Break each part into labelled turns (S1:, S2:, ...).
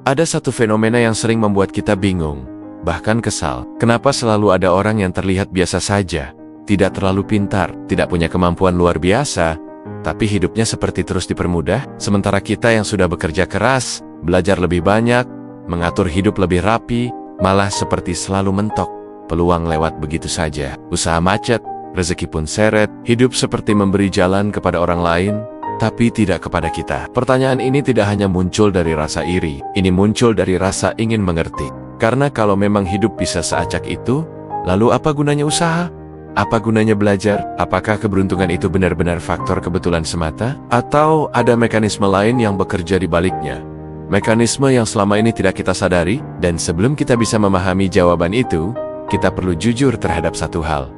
S1: Ada satu fenomena yang sering membuat kita bingung, bahkan kesal. Kenapa selalu ada orang yang terlihat biasa saja, tidak terlalu pintar, tidak punya kemampuan luar biasa, tapi hidupnya seperti terus dipermudah, sementara kita yang sudah bekerja keras, belajar lebih banyak, mengatur hidup lebih rapi, malah seperti selalu mentok. Peluang lewat begitu saja, usaha macet, rezeki pun seret, hidup seperti memberi jalan kepada orang lain, tapi tidak kepada kita. Pertanyaan ini tidak hanya muncul dari rasa iri, ini muncul dari rasa ingin mengerti. Karena kalau memang hidup bisa seacak itu, lalu apa gunanya usaha? Apa gunanya belajar? Apakah keberuntungan itu benar-benar faktor kebetulan semata? Atau ada mekanisme lain yang bekerja di baliknya? Mekanisme yang selama ini tidak kita sadari, dan sebelum kita bisa memahami jawaban itu, kita perlu jujur terhadap satu hal.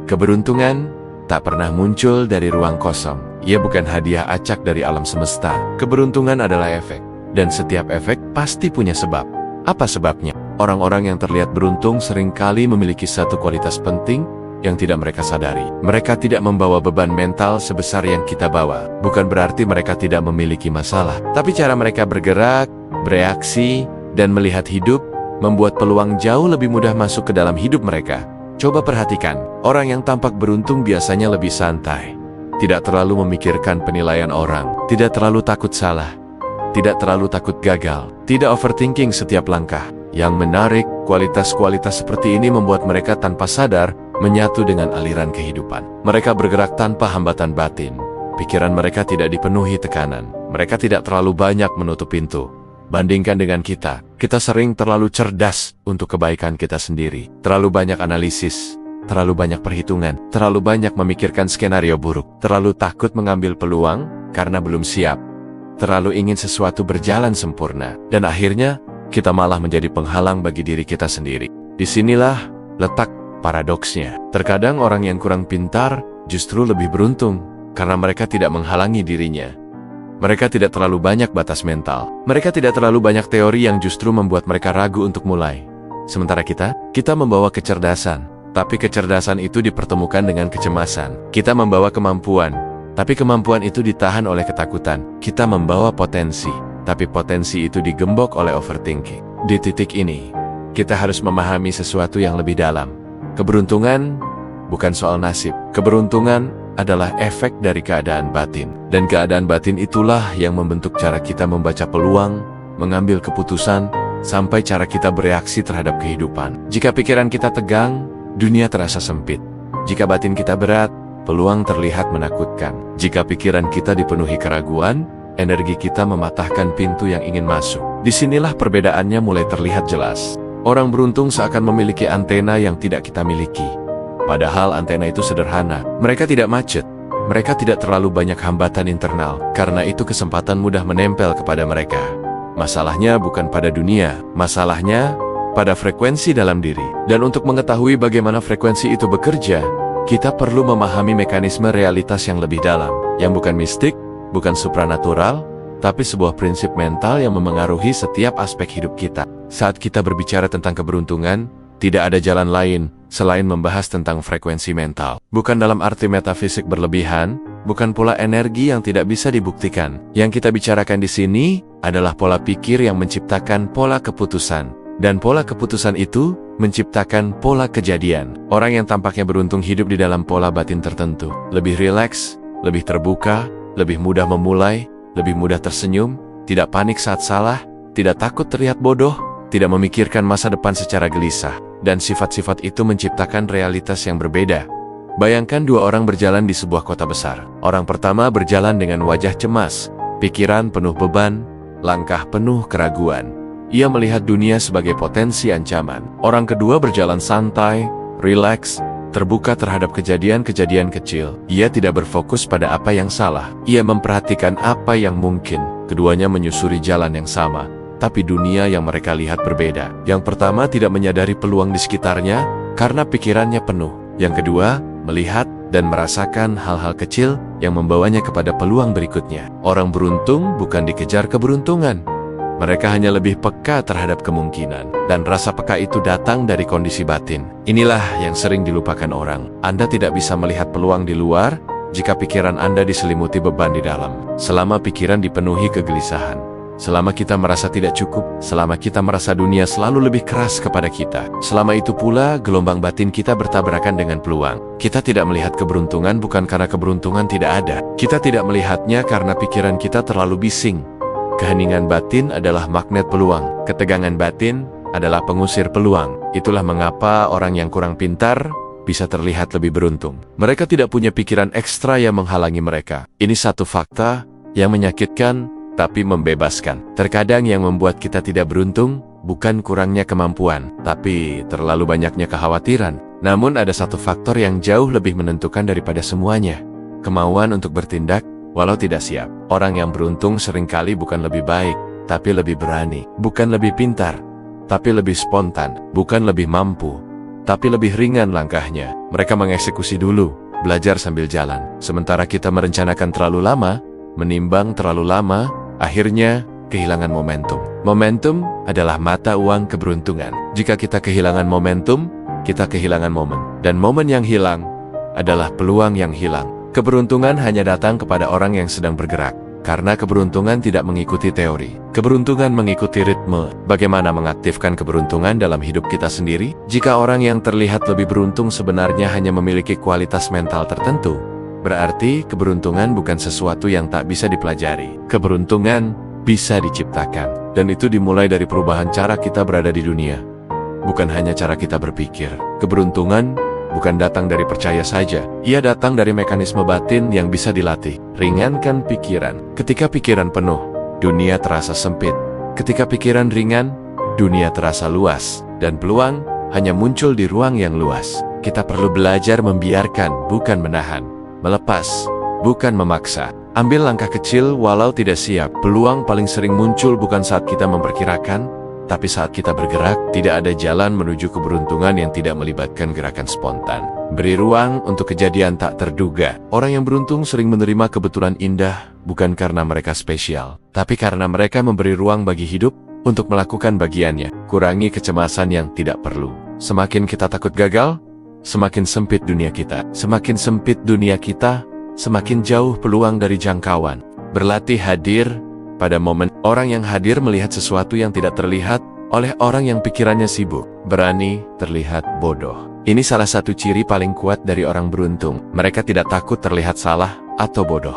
S1: Keberuntungan tak pernah muncul dari ruang kosong. Ia bukan hadiah acak dari alam semesta. Keberuntungan adalah efek, dan setiap efek pasti punya sebab. Apa sebabnya? Orang-orang yang terlihat beruntung seringkali memiliki satu kualitas penting yang tidak mereka sadari. Mereka tidak membawa beban mental sebesar yang kita bawa. Bukan berarti mereka tidak memiliki masalah, tapi cara mereka bergerak, bereaksi, dan melihat hidup membuat peluang jauh lebih mudah masuk ke dalam hidup mereka. Coba perhatikan, orang yang tampak beruntung biasanya lebih santai, tidak terlalu memikirkan penilaian orang, tidak terlalu takut salah, tidak terlalu takut gagal, tidak overthinking setiap langkah. Yang menarik, kualitas-kualitas seperti ini membuat mereka tanpa sadar menyatu dengan aliran kehidupan. Mereka bergerak tanpa hambatan batin. Pikiran mereka tidak dipenuhi tekanan. Mereka tidak terlalu banyak menutup pintu. Bandingkan dengan kita sering terlalu cerdas untuk kebaikan kita sendiri. Terlalu banyak analisis, terlalu banyak perhitungan, terlalu banyak memikirkan skenario buruk, terlalu takut mengambil peluang karena belum siap, terlalu ingin sesuatu berjalan sempurna, dan akhirnya kita malah menjadi penghalang bagi diri kita sendiri. Disinilah letak paradoksnya. Terkadang orang yang kurang pintar justru lebih beruntung karena mereka tidak menghalangi dirinya. Mereka tidak terlalu banyak batas mental. Mereka tidak terlalu banyak teori yang justru membuat mereka ragu untuk mulai. Sementara kita membawa kecerdasan, tapi kecerdasan itu dipertemukan dengan kecemasan. Kita membawa kemampuan, tapi kemampuan itu ditahan oleh ketakutan. Kita membawa potensi, tapi potensi itu digembok oleh overthinking. Di titik ini, kita harus memahami sesuatu yang lebih dalam. Keberuntungan bukan soal nasib. Keberuntungan adalah efek dari keadaan batin. Dan keadaan batin itulah yang membentuk cara kita membaca peluang, mengambil keputusan, sampai cara kita bereaksi terhadap kehidupan. Jika pikiran kita tegang, dunia terasa sempit. Jika batin kita berat, peluang terlihat menakutkan. Jika pikiran kita dipenuhi keraguan, energi kita mematahkan pintu yang ingin masuk. Disinilah perbedaannya mulai terlihat jelas. Orang beruntung seakan memiliki antena yang tidak kita miliki. Padahal antena itu sederhana. Mereka tidak macet. Mereka tidak terlalu banyak hambatan internal. Karena itu kesempatan mudah menempel kepada mereka. Masalahnya bukan pada dunia. Masalahnya pada frekuensi dalam diri. Dan untuk mengetahui bagaimana frekuensi itu bekerja, kita perlu memahami mekanisme realitas yang lebih dalam. Yang bukan mistik, bukan supranatural, tapi sebuah prinsip mental yang memengaruhi setiap aspek hidup kita. Saat kita berbicara tentang keberuntungan, tidak ada jalan lain selain membahas tentang frekuensi mental. Bukan dalam arti metafisik berlebihan, bukan pula energi yang tidak bisa dibuktikan. Yang kita bicarakan di sini adalah pola pikir yang menciptakan pola keputusan. Dan pola keputusan itu menciptakan pola kejadian. Orang yang tampaknya beruntung hidup di dalam pola batin tertentu. Lebih rileks, lebih terbuka, lebih mudah memulai, lebih mudah tersenyum, tidak panik saat salah, tidak takut terlihat bodoh, tidak memikirkan masa depan secara gelisah. Dan sifat-sifat itu menciptakan realitas yang berbeda. Bayangkan dua orang berjalan di sebuah kota besar. Orang pertama berjalan dengan wajah cemas, pikiran penuh beban, langkah penuh keraguan. Ia melihat dunia sebagai potensi ancaman. Orang kedua berjalan santai, rileks, terbuka terhadap kejadian-kejadian kecil. Ia tidak berfokus pada apa yang salah. Ia memperhatikan apa yang mungkin. Keduanya menyusuri jalan yang sama, tapi dunia yang mereka lihat berbeda. Yang pertama tidak menyadari peluang di sekitarnya karena pikirannya penuh. Yang kedua, melihat dan merasakan hal-hal kecil yang membawanya kepada peluang berikutnya. Orang beruntung bukan dikejar keberuntungan. Mereka hanya lebih peka terhadap kemungkinan. Dan rasa peka itu datang dari kondisi batin. Inilah yang sering dilupakan orang. Anda tidak bisa melihat peluang di luar jika pikiran Anda diselimuti beban di dalam. Selama pikiran dipenuhi kegelisahan, selama kita merasa tidak cukup, selama kita merasa dunia selalu lebih keras kepada kita. Selama itu pula, gelombang batin kita bertabrakan dengan peluang. Kita tidak melihat keberuntungan bukan karena keberuntungan tidak ada. Kita tidak melihatnya karena pikiran kita terlalu bising. Keheningan batin adalah magnet peluang. Ketegangan batin adalah pengusir peluang. Itulah mengapa orang yang kurang pintar bisa terlihat lebih beruntung. Mereka tidak punya pikiran ekstra yang menghalangi mereka. Ini satu fakta yang menyakitkan tapi membebaskan. Terkadang yang membuat kita tidak beruntung bukan kurangnya kemampuan, tapi terlalu banyaknya kekhawatiran. Namun ada satu faktor yang jauh lebih menentukan daripada semuanya. Kemauan untuk bertindak walau tidak siap. Orang yang beruntung seringkali bukan lebih baik, tapi lebih berani. Bukan lebih pintar, tapi lebih spontan. Bukan lebih mampu, tapi lebih ringan langkahnya. Mereka mengeksekusi dulu, belajar sambil jalan. Sementara kita merencanakan terlalu lama, menimbang terlalu lama, akhirnya kehilangan momentum. Momentum adalah mata uang keberuntungan. Jika kita kehilangan momentum, kita kehilangan momen. Dan momen yang hilang adalah peluang yang hilang. Keberuntungan hanya datang kepada orang yang sedang bergerak. Karena keberuntungan tidak mengikuti teori. Keberuntungan mengikuti ritme. Bagaimana mengaktifkan keberuntungan dalam hidup kita sendiri? Jika orang yang terlihat lebih beruntung sebenarnya hanya memiliki kualitas mental tertentu, berarti keberuntungan bukan sesuatu yang tak bisa dipelajari. Keberuntungan bisa diciptakan. Dan itu dimulai dari perubahan cara kita berada di dunia. Bukan hanya cara kita berpikir. Keberuntungan bukan datang dari percaya saja. Ia datang dari mekanisme batin yang bisa dilatih. Ringankan pikiran. Ketika pikiran penuh, dunia terasa sempit. Ketika pikiran ringan, dunia terasa luas. Dan peluang hanya muncul di ruang yang luas. Kita perlu belajar membiarkan, bukan menahan. Melepas, bukan memaksa. Ambil langkah kecil walau tidak siap. Peluang paling sering muncul bukan saat kita memperkirakan, tapi saat kita bergerak. Tidak ada jalan menuju keberuntungan yang tidak melibatkan gerakan spontan. Beri ruang untuk kejadian tak terduga. Orang yang beruntung sering menerima kebetulan indah, bukan karena mereka spesial, tapi karena mereka memberi ruang bagi hidup untuk melakukan bagiannya. Kurangi kecemasan yang tidak perlu. Semakin kita takut gagal, semakin sempit dunia kita. Semakin sempit dunia kita, semakin jauh peluang dari jangkauan. Berlatih hadir pada momen. Orang yang hadir melihat sesuatu yang tidak terlihat oleh orang yang pikirannya sibuk. Berani terlihat bodoh. Ini salah satu ciri paling kuat dari orang beruntung. Mereka tidak takut terlihat salah atau bodoh.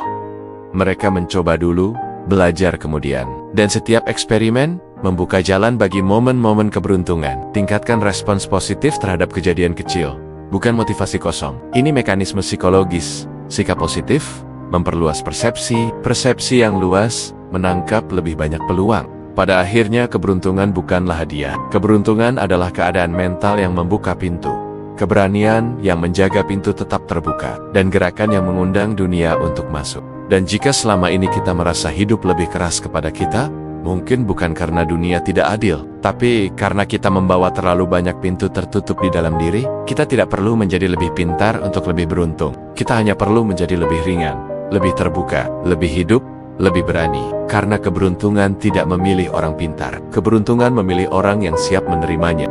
S1: Mereka mencoba dulu, belajar kemudian. Dan setiap eksperimen membuka jalan bagi momen-momen keberuntungan. Tingkatkan respons positif terhadap kejadian kecil. Bukan motivasi kosong. Ini mekanisme psikologis. Sikap positif memperluas persepsi. Persepsi yang luas menangkap lebih banyak peluang. Pada akhirnya keberuntungan bukanlah hadiah. Keberuntungan adalah keadaan mental yang membuka pintu. Keberanian yang menjaga pintu tetap terbuka. Dan gerakan yang mengundang dunia untuk masuk. Dan jika selama ini kita merasa hidup lebih keras kepada kita, mungkin bukan karena dunia tidak adil, tapi karena kita membawa terlalu banyak pintu tertutup di dalam diri. Kita tidak perlu menjadi lebih pintar untuk lebih beruntung. Kita hanya perlu menjadi lebih ringan, lebih terbuka, lebih hidup, lebih berani. Karena keberuntungan tidak memilih orang pintar. Keberuntungan memilih orang yang siap menerimanya.